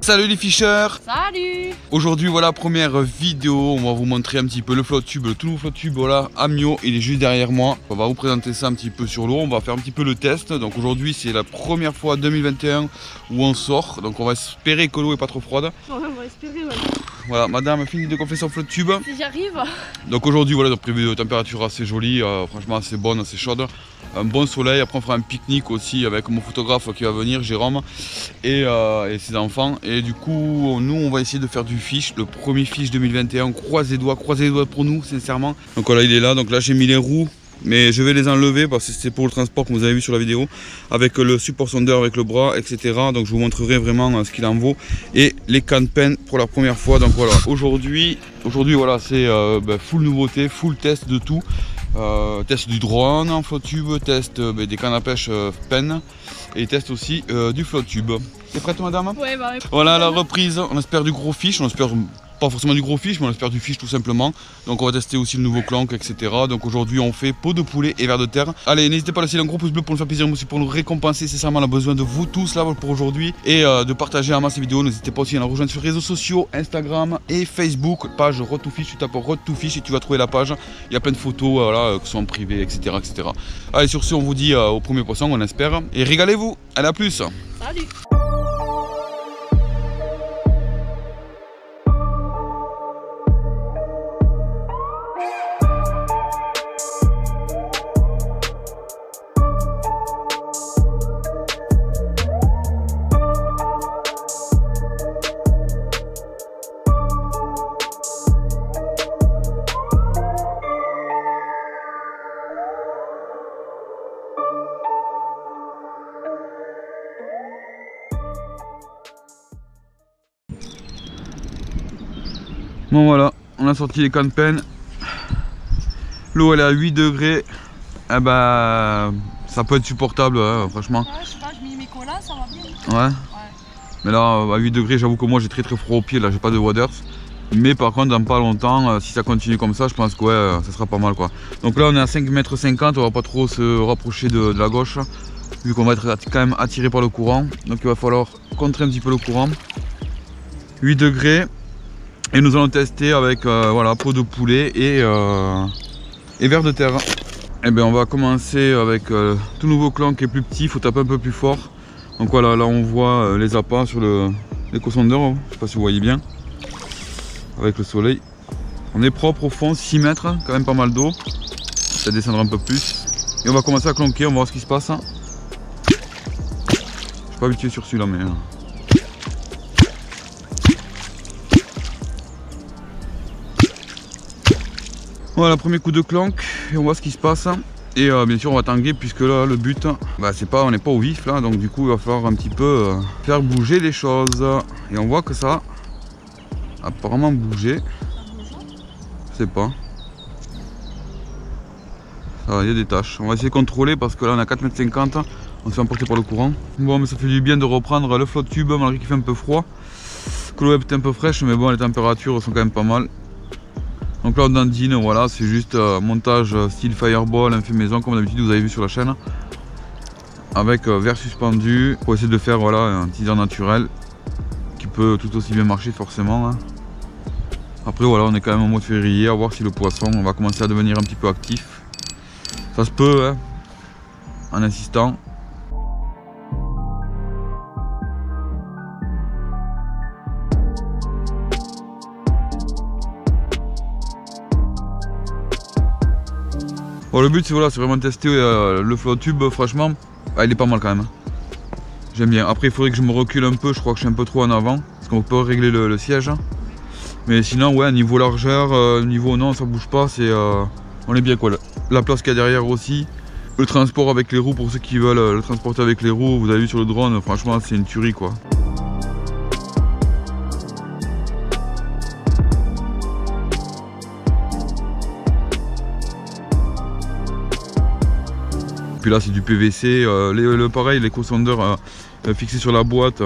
Salut les ficheurs. Salut. Aujourd'hui voilà, première vidéo, on va vous montrer un petit peu le flotte tube, le tout nouveau flotte tube, voilà, Amio, il est juste derrière moi. On va vous présenter ça un petit peu sur l'eau, on va faire un petit peu le test. Donc aujourd'hui c'est la première fois 2021 où on sort, donc on va espérer que l'eau est pas trop froide. Ouais, on va espérer, ouais. Voilà, madame finit de gonfler son flotte tube. Si j'arrive. Donc aujourd'hui voilà, donc prévu de température assez jolie, franchement assez bonne, assez chaude. Un bon soleil, après on fera un pique-nique aussi avec mon photographe qui va venir, Jérôme, et ses enfants. Et du coup, nous on va essayer de faire du fish, le premier fish 2021, croisez les doigts pour nous, sincèrement. Donc voilà, il est là, donc là j'ai mis les roues, mais je vais les enlever parce que c'est pour le transport que vous avez vu sur la vidéo, avec le support sondeur, avec le bras, etc. Donc je vous montrerai vraiment ce qu'il en vaut. Et les cannes pen pour la première fois, donc voilà, aujourd'hui voilà, c'est full nouveauté, full test de tout. Test du drone en flotte tube, test des cannes à pêche pen et test aussi du flotte tube. T'es prête madame? Ouais, bah ouais. Voilà la reprise, on espère du gros fish, on espère pas forcément du gros fish, mais on espère du fish tout simplement. Donc on va tester aussi le nouveau clank, etc. Donc aujourd'hui on fait peau de poulet et vers de terre. Allez, n'hésitez pas à laisser un gros pouce bleu pour nous faire plaisir, mais aussi pour nous récompenser. Sincèrement, on a besoin de vous tous là pour aujourd'hui et de partager à masse ces vidéos. N'hésitez pas aussi à nous rejoindre sur les réseaux sociaux, Instagram et Facebook, page Road to Fish. Tu tapes Road to Fish et tu vas trouver la page. Il y a plein de photos voilà, qui sont en privé, etc., etc. Allez, sur ce, on vous dit au premier poisson, on espère. Et régalez-vous. Allez, à plus. Salut. Bon voilà, on a sorti les cannes pen. L'eau elle est à 8 degrés. Eh ben, ça peut être supportable, hein, franchement. Ouais, je sais pas, je mets mes colas, ça va bien. Ouais. Mais là, à 8 degrés, j'avoue que moi j'ai très froid aux pieds, là j'ai pas de waders. Mais par contre, dans pas longtemps, si ça continue comme ça, je pense que ouais, ça sera pas mal quoi. Donc là, on est à 5,50 m, on va pas trop se rapprocher de la gauche, vu qu'on va être quand même attiré par le courant. Donc il va falloir contrer un petit peu le courant. 8 degrés. Et nous allons tester avec voilà, peau de poulet et vers de terre. Et bien on va commencer avec tout nouveau clan qui est plus petit, il faut taper un peu plus fort. Donc voilà, là on voit les appâts sur l'éco-sondeur, je sais pas si vous voyez bien, avec le soleil. On est propre au fond, 6 mètres, quand même pas mal d'eau. Ça descendra un peu plus. Et on va commencer à clanquer, on va voir ce qui se passe. Je suis pas habitué sur celui-là mais... Voilà, premier coup de clank et on voit ce qui se passe. Et bien sûr on va tanguer puisque là le but, on n'est pas au vif là, donc du coup il va falloir un petit peu faire bouger les choses. Et on voit que ça a apparemment bougé. Je sais pas. Ça, il y a des taches. On va essayer de contrôler parce que là on a 4,50 m, on se fait emporter par le courant. Bon, mais ça fait du bien de reprendre le flotte tube malgré qu'il fait un peu froid. Que l'eau est un peu fraîche, mais bon les températures sont quand même pas mal. Donc là on dandine, voilà, c'est juste montage style fireball, un fait maison comme d'habitude vous avez vu sur la chaîne. Avec verre suspendu, pour essayer de faire voilà, un teaser naturel qui peut tout aussi bien marcher forcément. Hein. Après voilà, on est quand même en mode février, à voir si le poisson va commencer à devenir un petit peu actif. Ça se peut, hein, en insistant. Bon, le but c'est voilà, vraiment de tester le flotte tube, franchement il est pas mal quand même. J'aime bien. Après il faudrait que je me recule un peu, je crois que je suis un peu trop en avant, parce qu'on peut régler le siège. Mais sinon ouais, niveau largeur, niveau non ça bouge pas, on est bien quoi. La place qu'il y a derrière aussi, le transport avec les roues pour ceux qui veulent le transporter avec les roues, vous avez vu sur le drone, franchement c'est une tuerie quoi. Puis là c'est du PVC, pareil l'éco-sondeur fixé sur la boîte,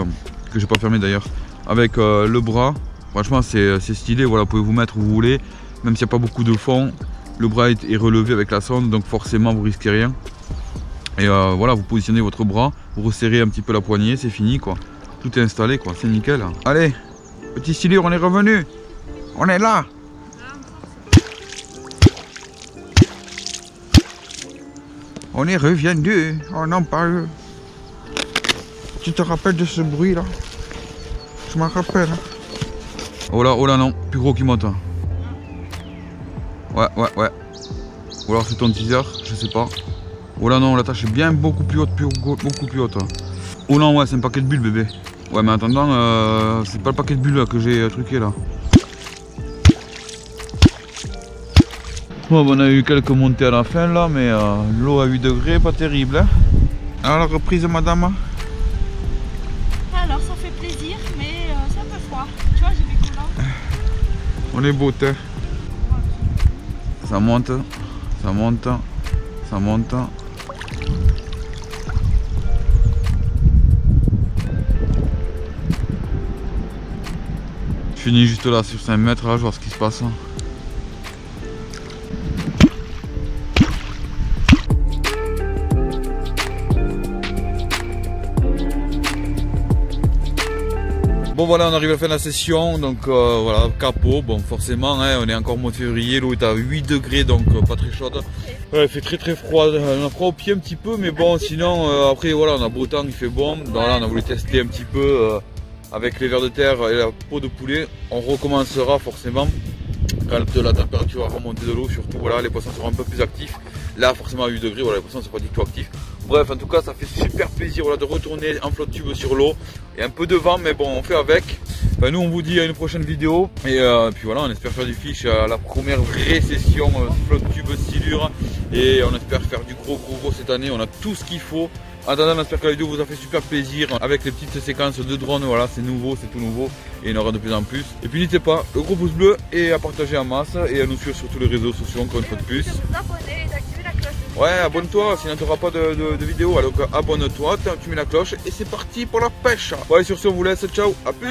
que j'ai pas fermé d'ailleurs, avec le bras. Franchement c'est stylé, voilà, vous pouvez vous mettre où vous voulez, même s'il n'y a pas beaucoup de fond, le bras est relevé avec la sonde, donc forcément vous risquez rien. Et voilà, vous positionnez votre bras, vous resserrez un petit peu la poignée, c'est fini quoi. Tout est installé quoi, c'est nickel. Allez, petit silure, on est revenu. On est là. On est revenu. Oh non, pas eux. Tu te rappelles de ce bruit là? Je m'en rappelle. Oh là non, plus gros qui monte. Ouais. Ou alors c'est ton teaser, je sais pas. Oh là non, la tâche est bien beaucoup plus haute, beaucoup plus haute. Oh non, ouais, c'est un paquet de bulles bébé. Ouais, mais en attendant, c'est pas le paquet de bulles là, que j'ai truqué là. Bon, on a eu quelques montées à la fin là, mais l'eau à 8 degrés, pas terrible. Hein. Alors la reprise madame? Alors ça fait plaisir, mais c'est un peu froid. Tu vois, j'ai mes collants. On est beau, hein. Ça monte, ça monte, ça monte. Je finis juste là sur 5 mètres, là, je vois ce qui se passe. Bon voilà, on arrive à la fin de la session, donc voilà, capot, bon forcément hein, on est encore au mois de février, l'eau est à 8 degrés donc pas très chaude. Ouais, il fait très froid, on a froid au pied un petit peu, mais bon sinon après voilà, on a beau temps, il fait bon, donc là on a voulu tester un petit peu avec les vers de terre et la peau de poulet. On recommencera forcément quand la température va remonter de l'eau, surtout voilà, les poissons seront un peu plus actifs. Là forcément à 8 degrés, voilà, les poissons ne sont pas du tout actifs. Bref, en tout cas ça fait super plaisir voilà, de retourner en flotte tube sur l'eau. Et un peu de vent, mais bon, on fait avec. Enfin, nous on vous dit à une prochaine vidéo. Et puis voilà, on espère faire du fish à la première vraie session flotte tube silure. Et on espère faire du gros cette année. On a tout ce qu'il faut. En attendant, on espère que la vidéo vous a fait super plaisir avec les petites séquences de drone. Voilà, c'est nouveau, c'est tout nouveau et il y en aura de plus en plus. Et puis n'hésitez pas, le gros pouce bleu et à partager en masse et à nous suivre sur tous les réseaux sociaux encore une fois de plus. Ouais, abonne-toi, sinon tu n'auras pas de vidéo. Alors abonne-toi, tu mets la cloche et c'est parti pour la pêche. Bon allez, sur ce on vous laisse, ciao, à plus.